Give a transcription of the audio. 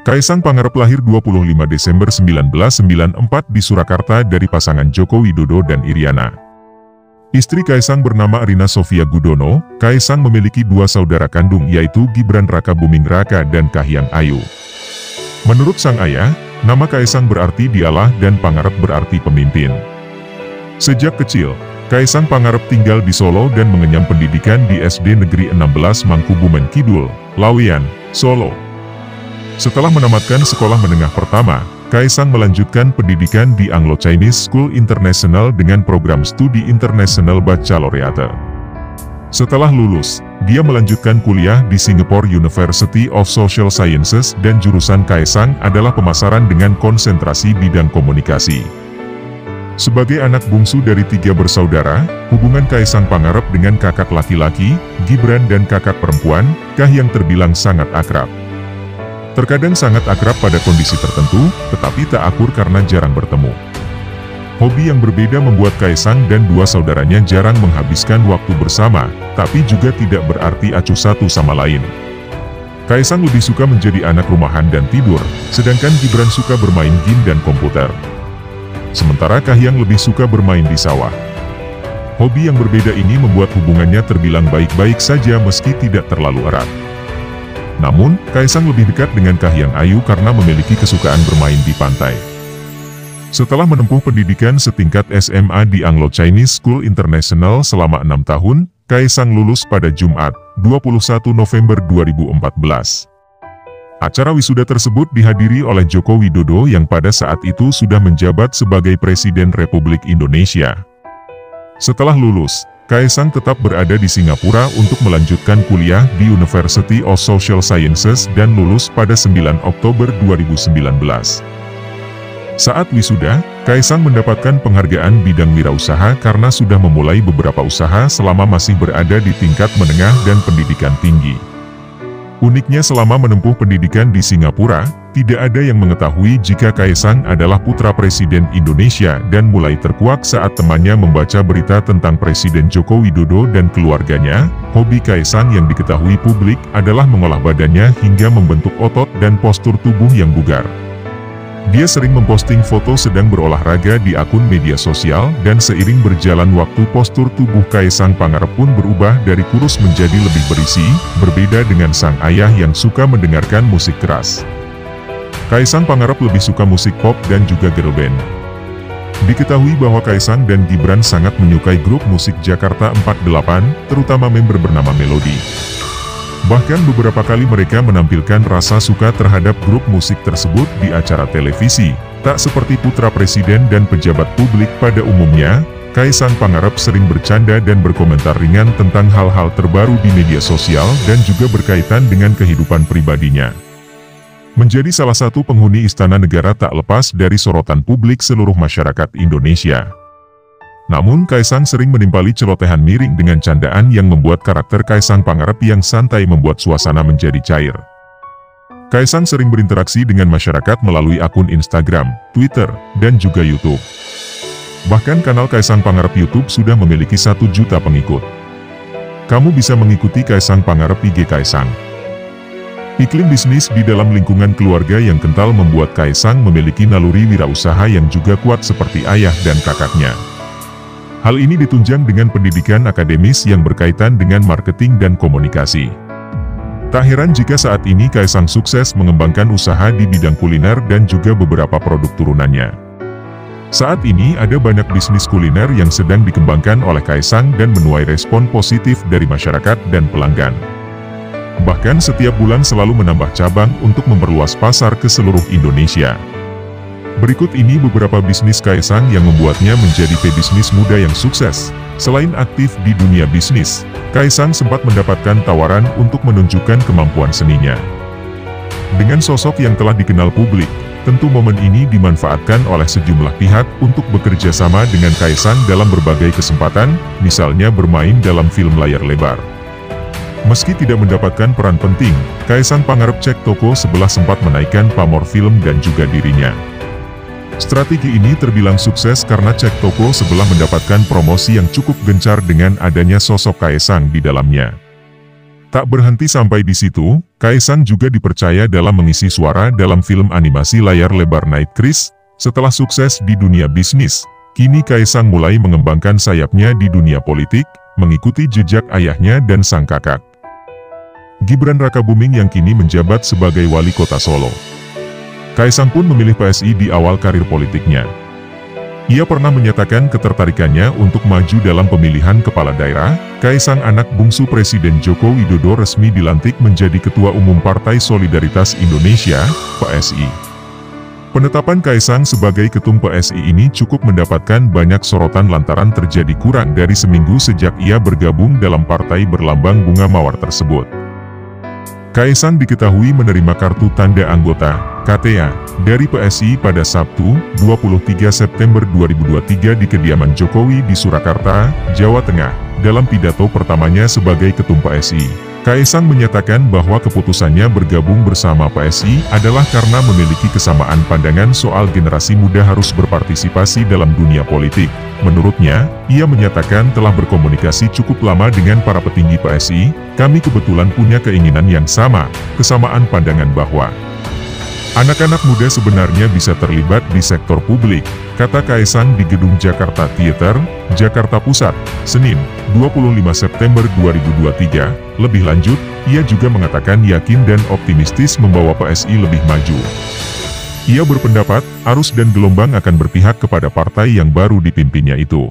Kaisang Pangarep lahir 25 Desember 1994 di Surakarta dari pasangan Joko Widodo dan Iriana. Istri Kaisang bernama Rina Sofia Gudono. Kaisang memiliki dua saudara kandung yaitu Gibran Raka Buming Raka dan Kahiyang Ayu. Menurut sang ayah, nama Kaisang berarti dialah dan Pangarep berarti pemimpin. Sejak kecil, Kaisang Pangarep tinggal di Solo dan mengenyam pendidikan di SD Negeri 16 Mangkubumen Kidul, Laweyan, Solo. Setelah menamatkan sekolah menengah pertama, Kaisang melanjutkan pendidikan di Anglo-Chinese School International dengan program studi International Baccalaureate. Setelah lulus, dia melanjutkan kuliah di Singapore University of Social Sciences dan jurusan Kaisang adalah pemasaran dengan konsentrasi bidang komunikasi. Sebagai anak bungsu dari 3 bersaudara, hubungan Kaisang Pangarep dengan kakak laki-laki, Gibran dan kakak perempuan, Kahiyang terbilang sangat akrab. Terkadang sangat akrab pada kondisi tertentu, tetapi tak akur karena jarang bertemu. Hobi yang berbeda membuat Kaisang dan dua saudaranya jarang menghabiskan waktu bersama, tapi juga tidak berarti acuh satu sama lain. Kaisang lebih suka menjadi anak rumahan dan tidur, sedangkan Gibran suka bermain game dan komputer. Sementara Kahiyang lebih suka bermain di sawah. Hobi yang berbeda ini membuat hubungannya terbilang baik-baik saja meski tidak terlalu erat. Namun, Kaisang lebih dekat dengan Kahiyang Ayu karena memiliki kesukaan bermain di pantai. Setelah menempuh pendidikan setingkat SMA di Anglo-Chinese School International selama 6 tahun, Kaisang lulus pada Jumat, 21 November 2014. Acara wisuda tersebut dihadiri oleh Joko Widodo yang pada saat itu sudah menjabat sebagai Presiden Republik Indonesia. Setelah lulus, Kaisang tetap berada di Singapura untuk melanjutkan kuliah di University of Social Sciences dan lulus pada 9 Oktober 2019. Saat wisuda, Kaisang mendapatkan penghargaan bidang wirausaha karena sudah memulai beberapa usaha selama masih berada di tingkat menengah dan pendidikan tinggi. Uniknya selama menempuh pendidikan di Singapura, tidak ada yang mengetahui jika Kaisang adalah putra Presiden Indonesia dan mulai terkuak saat temannya membaca berita tentang Presiden Joko Widodo dan keluarganya. Hobi Kaisang yang diketahui publik adalah mengolah badannya hingga membentuk otot dan postur tubuh yang bugar. Dia sering memposting foto sedang berolahraga di akun media sosial dan seiring berjalan waktu postur tubuh Kaisang Pangarep pun berubah dari kurus menjadi lebih berisi, berbeda dengan sang ayah yang suka mendengarkan musik keras. Kaisang Pangarep lebih suka musik pop dan juga girl band. Diketahui bahwa Kaisang dan Gibran sangat menyukai grup musik Jakarta 48, terutama member bernama Melody. Bahkan beberapa kali mereka menampilkan rasa suka terhadap grup musik tersebut di acara televisi. Tak seperti putra presiden dan pejabat publik pada umumnya, Kaisang Pangarep sering bercanda dan berkomentar ringan tentang hal-hal terbaru di media sosial dan juga berkaitan dengan kehidupan pribadinya. Menjadi salah satu penghuni Istana Negara tak lepas dari sorotan publik seluruh masyarakat Indonesia. Namun Kaisang sering menimpali celotehan miring dengan candaan yang membuat karakter Kaisang Pangarep yang santai membuat suasana menjadi cair. Kaisang sering berinteraksi dengan masyarakat melalui akun Instagram, Twitter, dan juga YouTube. Bahkan kanal Kaisang Pangarep YouTube sudah memiliki 1 juta pengikut. Kamu bisa mengikuti Kaisang Pangarep IG Kaisang. Iklim bisnis di dalam lingkungan keluarga yang kental membuat Kaisang memiliki naluri wirausaha yang juga kuat seperti ayah dan kakaknya. Hal ini ditunjang dengan pendidikan akademis yang berkaitan dengan marketing dan komunikasi. Tak heran jika saat ini Kaisang sukses mengembangkan usaha di bidang kuliner dan juga beberapa produk turunannya. Saat ini ada banyak bisnis kuliner yang sedang dikembangkan oleh Kaisang dan menuai respon positif dari masyarakat dan pelanggan. Bahkan setiap bulan selalu menambah cabang untuk memperluas pasar ke seluruh Indonesia. Berikut ini beberapa bisnis Kaisang yang membuatnya menjadi pebisnis muda yang sukses. Selain aktif di dunia bisnis, Kaisang sempat mendapatkan tawaran untuk menunjukkan kemampuan seninya. Dengan sosok yang telah dikenal publik, tentu momen ini dimanfaatkan oleh sejumlah pihak untuk bekerja sama dengan Kaisang dalam berbagai kesempatan, misalnya bermain dalam film layar lebar. Meski tidak mendapatkan peran penting, Kaisang Pangarep cek toko sebelah sempat menaikkan pamor film dan juga dirinya. Strategi ini terbilang sukses karena cek toko sebelah mendapatkan promosi yang cukup gencar dengan adanya sosok Kaisang di dalamnya. Tak berhenti sampai di situ, Kaisang juga dipercaya dalam mengisi suara dalam film animasi layar lebar Night Crisis. Setelah sukses di dunia bisnis, kini Kaisang mulai mengembangkan sayapnya di dunia politik, mengikuti jejak ayahnya dan sang kakak, Gibran Rakabuming yang kini menjabat sebagai wali kota Solo. Kaisang pun memilih PSI di awal karir politiknya. Ia pernah menyatakan ketertarikannya untuk maju dalam pemilihan kepala daerah. Kaisang, anak bungsu Presiden Joko Widodo, resmi dilantik menjadi Ketua Umum Partai Solidaritas Indonesia, PSI. Penetapan Kaisang sebagai Ketum PSI ini cukup mendapatkan banyak sorotan lantaran terjadi kurang dari seminggu sejak ia bergabung dalam partai berlambang bunga mawar tersebut. Kaisang diketahui menerima kartu tanda anggota, KTA, dari PSI pada Sabtu, 23 September 2023 di kediaman Jokowi di Surakarta, Jawa Tengah. Dalam pidato pertamanya sebagai Ketum PSI, Kaisang menyatakan bahwa keputusannya bergabung bersama PSI adalah karena memiliki kesamaan pandangan soal generasi muda harus berpartisipasi dalam dunia politik. Menurutnya, ia menyatakan telah berkomunikasi cukup lama dengan para petinggi PSI, kami kebetulan punya keinginan yang sama, kesamaan pandangan bahwa anak-anak muda sebenarnya bisa terlibat di sektor publik, kata Kaisang di Gedung Jakarta Theater, Jakarta Pusat, Senin, 25 September 2023. Lebih lanjut, ia juga mengatakan yakin dan optimistis membawa PSI lebih maju. Ia berpendapat, arus dan gelombang akan berpihak kepada partai yang baru dipimpinnya itu.